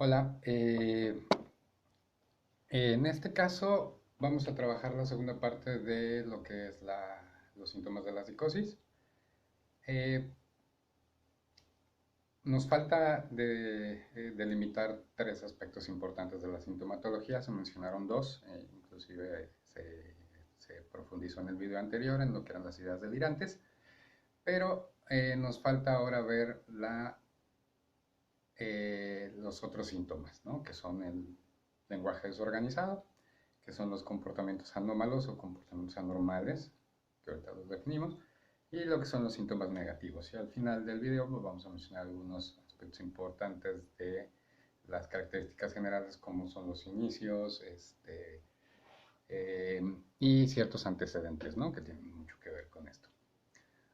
Hola, en este caso vamos a trabajar la segunda parte de lo que es los síntomas de la psicosis. Eh, Nos falta delimitar tres aspectos importantes de la sintomatología. Se mencionaron dos, inclusive se profundizó en el video anterior en lo que eran las ideas delirantes, pero nos falta ahora ver los otros síntomas, ¿no? Que son el lenguaje desorganizado, que son los comportamientos anómalos o comportamientos anormales, que ahorita los definimos, y lo que son los síntomas negativos. Y al final del video pues, vamos a mencionar algunos aspectos importantes de las características generales, como son los inicios, y ciertos antecedentes, ¿no? Que tienen mucho que ver con esto.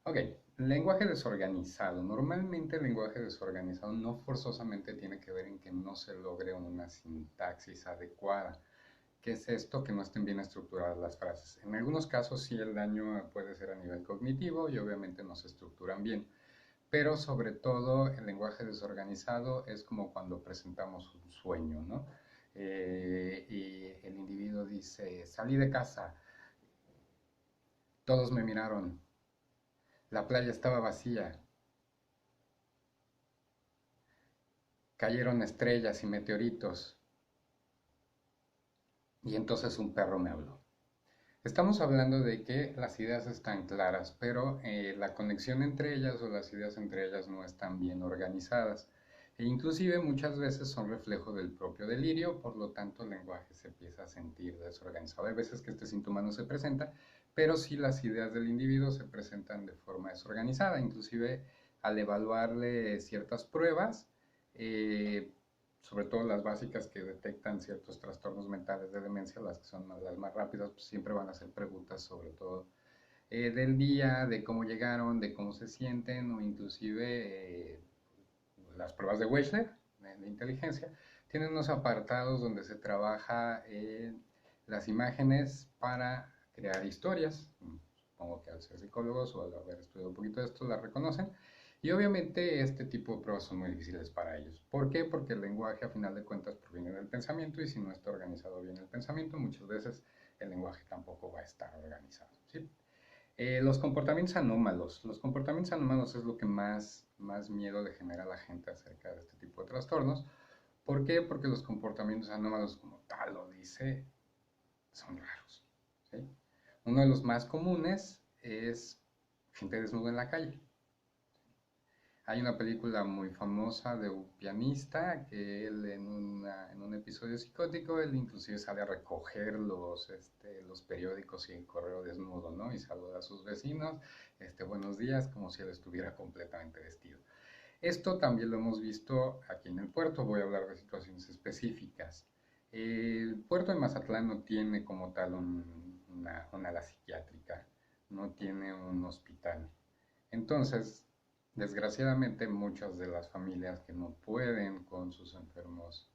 Ok, lenguaje desorganizado. Normalmente el lenguaje desorganizado no forzosamente tiene que ver en que no se logre una sintaxis adecuada. ¿Qué es esto? Que no estén bien estructuradas las frases. En algunos casos sí el daño puede ser a nivel cognitivo y obviamente no se estructuran bien. Pero sobre todo el lenguaje desorganizado es como cuando presentamos un sueño, ¿no? Y el individuo dice, salí de casa, todos me miraron, la playa estaba vacía, cayeron estrellas y meteoritos, y entonces un perro me habló. Estamos hablando de que las ideas están claras, pero la conexión entre ellas o las ideas entre ellas no están bien organizadas. E inclusive muchas veces son reflejo del propio delirio, por lo tanto el lenguaje se empieza a sentir desorganizado. Hay veces que este síntoma no se presenta, pero sí las ideas del individuo se presentan de forma desorganizada. Inclusive al evaluarle ciertas pruebas, eh, sobre todo las básicas que detectan ciertos trastornos mentales de demencia, las que son las más rápidas, pues siempre van a hacer preguntas sobre todo del día, de cómo llegaron, de cómo se sienten o inclusive las pruebas de Wechsler, de inteligencia, tienen unos apartados donde se trabaja las imágenes para crear historias. Supongo que al ser psicólogos o al haber estudiado un poquito de esto las reconocen. Y obviamente este tipo de pruebas son muy difíciles para ellos. ¿Por qué? Porque el lenguaje a final de cuentas proviene del pensamiento y si no está organizado bien el pensamiento, muchas veces el lenguaje tampoco va a estar organizado. ¿Sí? Los comportamientos anómalos. Los comportamientos anómalos es lo que más miedo le genera a la gente acerca de este tipo de trastornos. ¿Por qué? Porque los comportamientos anómalos, como tal lo dice, son raros. ¿Sí? Uno de los más comunes es gente desnuda en la calle. Hay una película muy famosa de un pianista que él en un episodio psicótico, él inclusive sale a recoger los periódicos y el correo desnudo, ¿no? Y saluda a sus vecinos, buenos días, como si él estuviera completamente vestido. Esto también lo hemos visto aquí en el puerto, voy a hablar de situaciones específicas. El puerto de Mazatlán no tiene como tal una ala psiquiátrica, no tiene un hospital. Entonces, desgraciadamente, muchas de las familias que no pueden con sus enfermos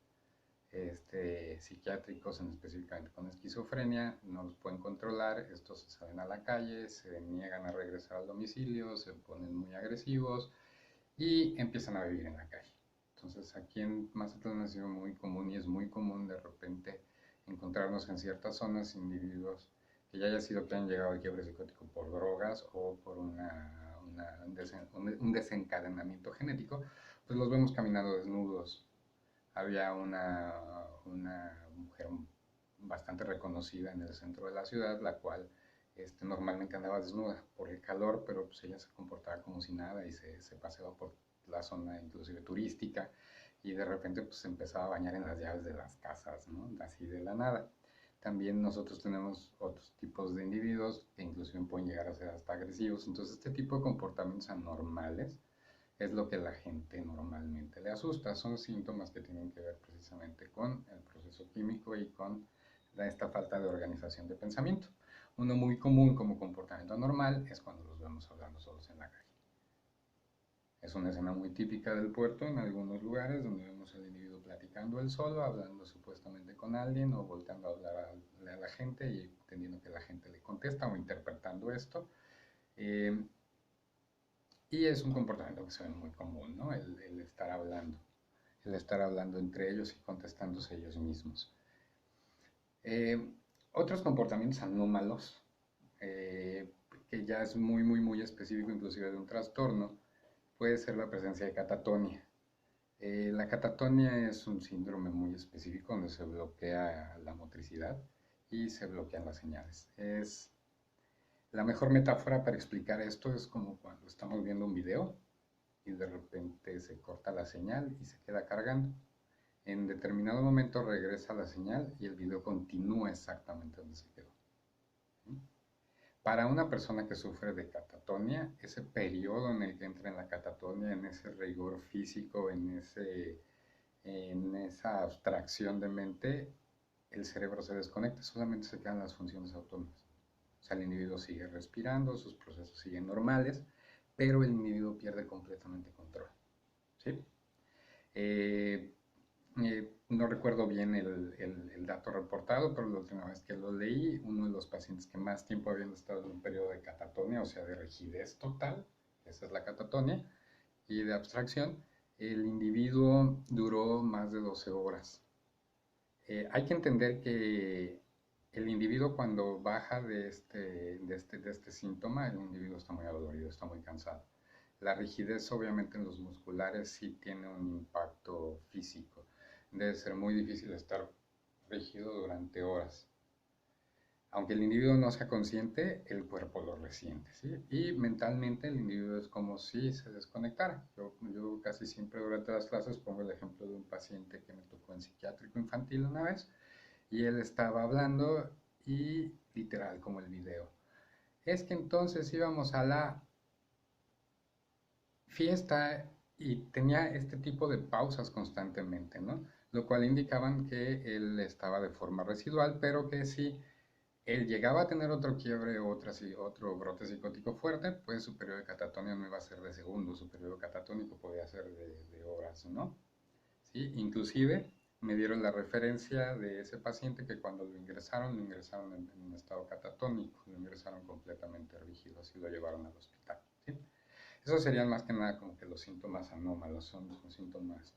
psiquiátricos, específicamente con esquizofrenia, no los pueden controlar, estos se salen a la calle, se niegan a regresar al domicilio, se ponen muy agresivos y empiezan a vivir en la calle. Entonces aquí en Mazatlán ha sido muy común y es muy común de repente encontrarnos en ciertas zonas individuos que ya haya sido que han llegado al quiebre psicótico por drogas o por un desencadenamiento genético, pues los vemos caminando desnudos. Había una mujer bastante reconocida en el centro de la ciudad, la cual normalmente andaba desnuda por el calor, pero pues ella se comportaba como si nada y se paseaba por la zona inclusive turística y de repente pues se empezaba a bañar en las llaves de las casas, ¿no? Así de la nada. También nosotros tenemos otros tipos de individuos que inclusive pueden llegar a ser hasta agresivos. Entonces este tipo de comportamientos anormales es lo que la gente normalmente le asusta. Son síntomas que tienen que ver precisamente con el proceso químico y con esta falta de organización de pensamiento. Uno muy común como comportamiento anormal es cuando los vemos hablando solos en la calle. Es una escena muy típica del puerto en algunos lugares donde vemos al individuo platicando él solo, hablando supuestamente con alguien o volteando a hablar a la gente y entendiendo que la gente le contesta o interpretando esto. Y es un comportamiento que se ve muy común, ¿no? El estar hablando. el estar hablando entre ellos y contestándose ellos mismos. Eh, Otros comportamientos anómalos, que ya es muy específico inclusive de un trastorno, puede ser la presencia de catatonia. La catatonia es un síndrome muy específico donde se bloquea la motricidad y se bloquean las señales. La mejor metáfora para explicar esto es como cuando estamos viendo un video y de repente se corta la señal y se queda cargando. En determinado momento regresa la señal y el video continúa exactamente donde se quedó. Para una persona que sufre de catatonia, ese periodo en el que entra en la catatonia, en ese rigor físico, en esa abstracción de mente, el cerebro se desconecta, solamente se quedan las funciones autónomas. O sea, el individuo sigue respirando, sus procesos siguen normales, pero el individuo pierde completamente control. ¿Sí? No recuerdo bien el dato reportado, pero la última vez que lo leí, uno de los pacientes que más tiempo habían estado en un periodo de catatonia, o sea, de rigidez total, esa es la catatonia, y de abstracción, el individuo duró más de 12 horas. Hay que entender que el individuo cuando baja de este síntoma, el individuo está muy adolorido, está muy cansado. La rigidez obviamente en los musculares sí tiene un impacto físico. Debe ser muy difícil estar rígido durante horas. Aunque el individuo no sea consciente, el cuerpo lo resiente, ¿sí? Y mentalmente el individuo es como si se desconectara. Yo casi siempre durante las clases pongo el ejemplo de un paciente que me tocó en psiquiátrico infantil una vez y él estaba hablando y literal como el video. Es que entonces íbamos a la fiesta y tenía este tipo de pausas constantemente, ¿no? Lo cual indicaban que él estaba de forma residual, pero que si él llegaba a tener otro quiebre o otro brote psicótico fuerte, pues su periodo de catatonia no iba a ser de segundos, su periodo catatónico podía ser de horas, ¿no? ¿Sí? Inclusive me dieron la referencia de ese paciente que cuando lo ingresaron en un estado catatónico, lo ingresaron completamente rígido, así lo llevaron al hospital, ¿sí? Esos serían más que nada como que los síntomas anómalos, son síntomas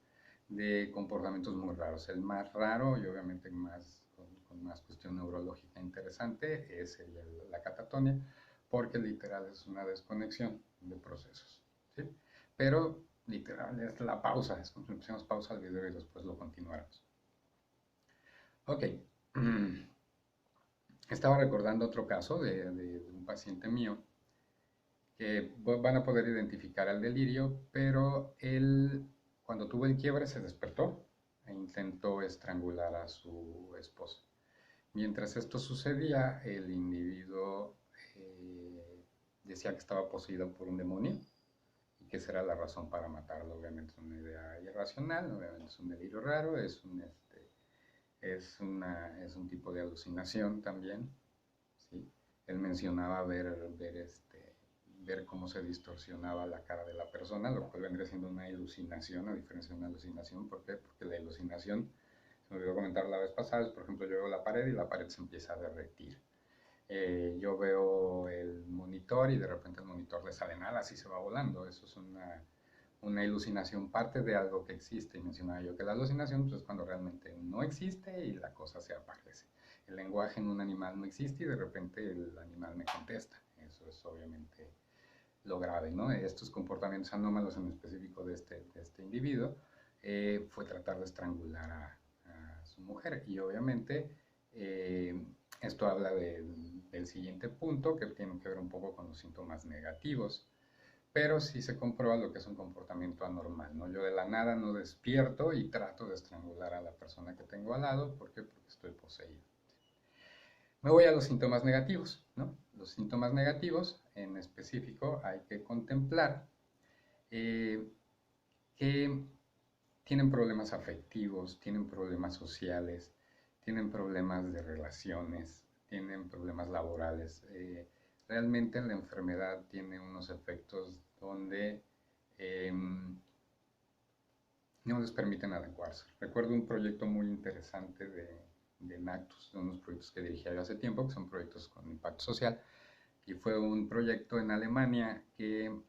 de comportamientos muy raros. El más raro y obviamente con más cuestión neurológica interesante sería la catatonia, porque literal es una desconexión de procesos, ¿sí? Pero literal es la pausa, es como si pusiéramos pausa al video y después lo continuáramos. Ok, estaba recordando otro caso de un paciente mío que van a poder identificar al delirio, pero él cuando tuvo el quiebre se despertó e intentó estrangular a su esposa. Mientras esto sucedía, el individuo decía que estaba poseído por un demonio y que esa era la razón para matarlo. Obviamente es una idea irracional, obviamente es un delirio raro, es un tipo de alucinación también, ¿sí? Él mencionaba ver cómo se distorsionaba la cara de la persona, lo cual vendría siendo una iluminación, a diferencia de una alucinación. ¿Por qué? Porque la iluminación, se me olvidó comentar la vez pasada, es por ejemplo yo veo la pared y la pared se empieza a derretir. Yo veo el monitor y de repente el monitor le salen alas y se va volando. Eso es una iluminación, parte de algo que existe. Y mencionaba yo que la alucinación pues, es cuando realmente no existe y la cosa se aparece. El lenguaje en un animal no existe y de repente el animal me contesta. Eso es obviamente lo grave, ¿no? Estos comportamientos anómalos en específico de este individuo fue tratar de estrangular a su mujer y obviamente esto habla del siguiente punto que tiene que ver un poco con los síntomas negativos, pero sí se comprueba lo que es un comportamiento anormal, ¿no? Yo de la nada no despierto y trato de estrangular a la persona que tengo al lado, ¿por qué? Porque estoy poseído. Me voy a los síntomas negativos, ¿no? Los síntomas negativos, en específico, hay que contemplar que tienen problemas afectivos, tienen problemas sociales, tienen problemas de relaciones, tienen problemas laborales. Realmente la enfermedad tiene unos efectos donde no les permiten adecuarse. Recuerdo un proyecto muy interesante de Nactus, de unos proyectos que dirigía yo hace tiempo, que son proyectos con impacto social, y fue un proyecto en Alemania que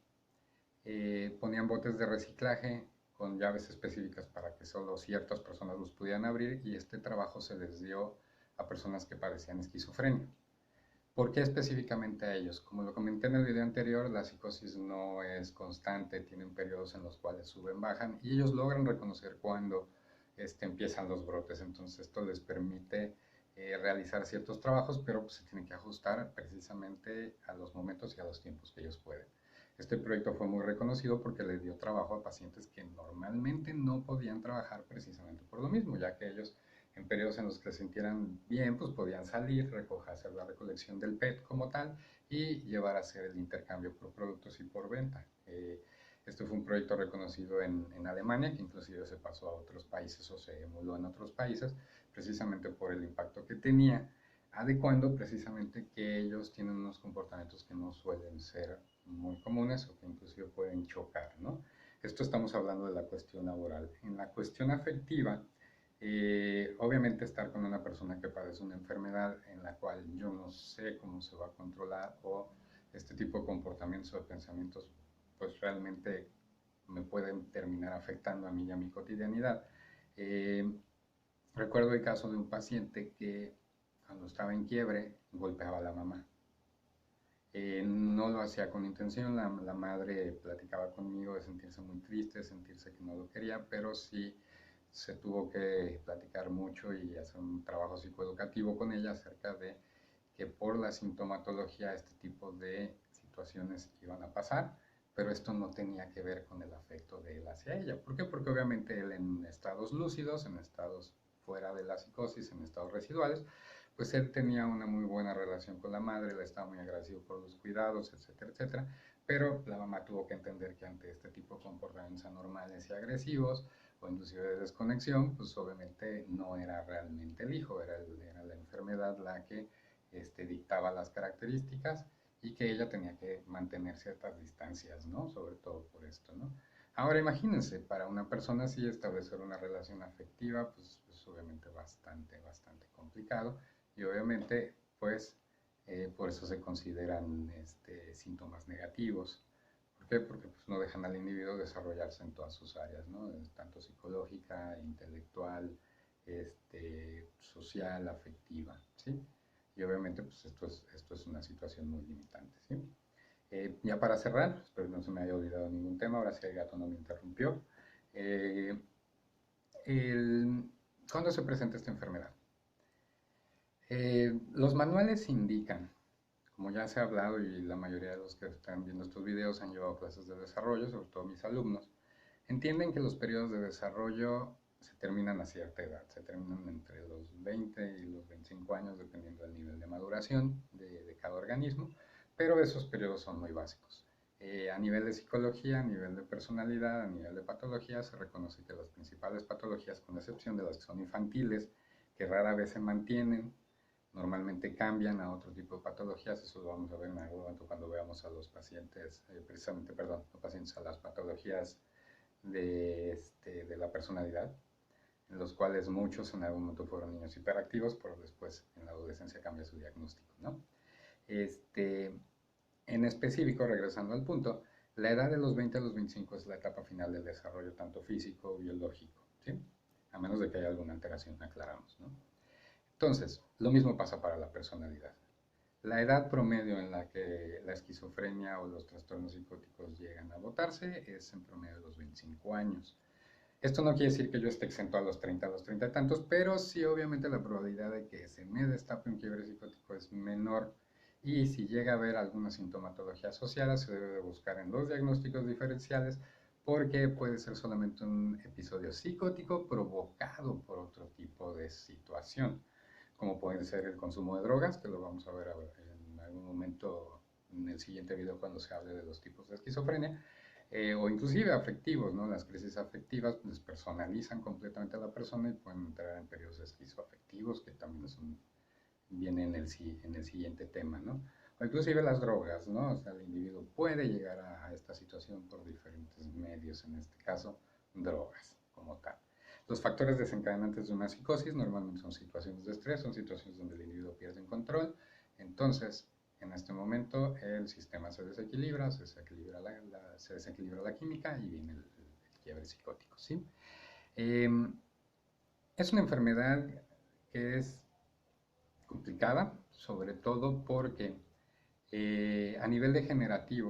ponían botes de reciclaje con llaves específicas para que solo ciertas personas los pudieran abrir, y este trabajo se les dio a personas que padecían esquizofrenia. ¿Por qué específicamente a ellos? Como lo comenté en el video anterior, la psicosis no es constante, tienen periodos en los cuales suben, bajan, y ellos logran reconocer cuándo empiezan los brotes. Entonces esto les permite realizar ciertos trabajos, pero pues, se tienen que ajustar precisamente a los momentos y a los tiempos que ellos pueden. Este proyecto fue muy reconocido porque le dio trabajo a pacientes que normalmente no podían trabajar precisamente por lo mismo, ya que ellos en periodos en los que se sintieran bien, pues podían salir, hacer la recolección del PET como tal y llevar a hacer el intercambio por productos y por venta. Este fue un proyecto reconocido en Alemania, que inclusive se pasó a otros países o se emuló en otros países, precisamente por el impacto que tenía, adecuando precisamente que ellos tienen unos comportamientos que no suelen ser muy comunes o que inclusive pueden chocar, ¿no? Esto estamos hablando de la cuestión laboral. En la cuestión afectiva, obviamente estar con una persona que padece una enfermedad en la cual yo no sé cómo se va a controlar, o este tipo de comportamientos o de pensamientos pues realmente me pueden terminar afectando a mí y a mi cotidianidad. Eh, Recuerdo el caso de un paciente que cuando estaba en quiebre golpeaba a la mamá. No lo hacía con intención, la madre platicaba conmigo de sentirse muy triste, de sentirse que no lo quería, pero sí se tuvo que platicar mucho y hacer un trabajo psicoeducativo con ella acerca de que por la sintomatología este tipo de situaciones iban a pasar, pero esto no tenía que ver con el afecto de él hacia ella. ¿Por qué? Porque obviamente él en estados lúcidos, en estados fuera de la psicosis, en estados residuales, pues él tenía una muy buena relación con la madre, le estaba muy agradecido por los cuidados, etcétera, etcétera, pero la mamá tuvo que entender que ante este tipo de comportamientos anormales y agresivos, o inclusive de desconexión, pues obviamente no era realmente el hijo, era la enfermedad la que dictaba las características, y que ella tenía que mantener ciertas distancias, ¿no? Sobre todo por esto, ¿no? Ahora imagínense, para una persona así establecer una relación afectiva, pues es obviamente bastante complicado, y obviamente pues por eso se consideran síntomas negativos. ¿Por qué? Porque pues, no dejan al individuo desarrollarse en todas sus áreas, ¿no? Tanto psicológica, intelectual, social, afectiva, ¿sí? Y obviamente pues esto es una situación muy limitante, ¿sí? Ya para cerrar, espero que no se me haya olvidado ningún tema, ahora sí el gato no me interrumpió. Eh, ¿Cuándo se presenta esta enfermedad? Los manuales indican, como ya se ha hablado y la mayoría de los que están viendo estos videos han llevado clases de desarrollo, sobre todo mis alumnos, entienden que los periodos de desarrollo se terminan a cierta edad, se terminan entre los 20 y los 25 años, dependiendo del nivel de maduración de cada organismo, pero esos periodos son muy básicos. A nivel de psicología, a nivel de personalidad, a nivel de patología, se reconoce que las principales patologías, con excepción de las que son infantiles, que rara vez se mantienen, normalmente cambian a otro tipo de patologías. Eso lo vamos a ver en algún momento cuando veamos a los pacientes, precisamente, perdón, los pacientes, a las patologías de la personalidad, en los cuales muchos en algún momento fueron niños hiperactivos, pero después en la adolescencia cambia su diagnóstico, ¿no? En específico, regresando al punto, la edad de los 20 a los 25 es la etapa final del desarrollo, tanto físico, biológico, ¿sí? A menos de que haya alguna alteración, aclaramos, ¿no? Entonces, lo mismo pasa para la personalidad. La edad promedio en la que la esquizofrenia o los trastornos psicóticos llegan a votarse es en promedio de los 25 años. Esto no quiere decir que yo esté exento a los 30 y tantos, pero sí obviamente la probabilidad de que se me destape un quiebre psicótico es menor, y si llega a haber alguna sintomatología asociada se debe de buscar en los diagnósticos diferenciales, porque puede ser solamente un episodio psicótico provocado por otro tipo de situación, como puede ser el consumo de drogas, que lo vamos a ver en algún momento en el siguiente video cuando se hable de los tipos de esquizofrenia, o inclusive afectivos, ¿no? Las crisis afectivas despersonalizan completamente a la persona y pueden entrar en periodos esquizoafectivos, que también viene en el siguiente tema, ¿no? O inclusive las drogas, ¿no? O sea, el individuo puede llegar a esta situación por diferentes medios, en este caso, drogas como tal. Los factores desencadenantes de una psicosis normalmente son situaciones de estrés, son situaciones donde el individuo pierde el control. Entonces, en este momento el sistema se desequilibra, se desequilibra la química y viene el quiebres psicóticos, ¿sí? Es una enfermedad que es complicada, sobre todo porque a nivel degenerativo,